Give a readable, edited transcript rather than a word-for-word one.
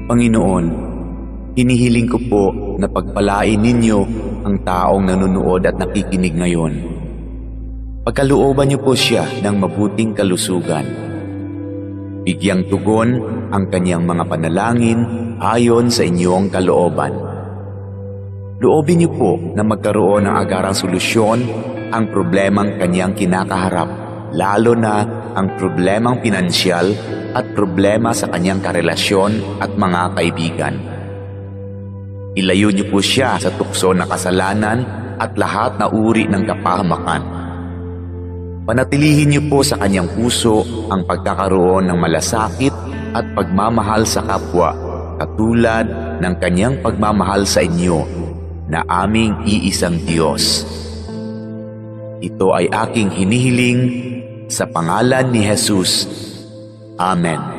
Panginoon, hinihiling ko po na pagpalain ninyo ang taong nanonood at nakikinig ngayon. Pagkalooban niyo po siya ng mabuting kalusugan. Bigyang tugon ang kanyang mga panalangin ayon sa inyong kalooban. Loobin niyo po na magkaroon ng agarang solusyon ang problemang kanyang kinakaharap, lalo na ang problemang pinansyal at problema sa kanyang karelasyon at mga kaibigan. Ilayo niyo po siya sa tukso ng kasalanan at lahat na uri ng kapahamakan. Panatilihin niyo po sa kanyang puso ang pagkakaroon ng malasakit at pagmamahal sa kapwa, katulad ng kanyang pagmamahal sa inyo na aming iisang Diyos. Ito ay aking hinihiling sa pangalan ni Jesus. Amen.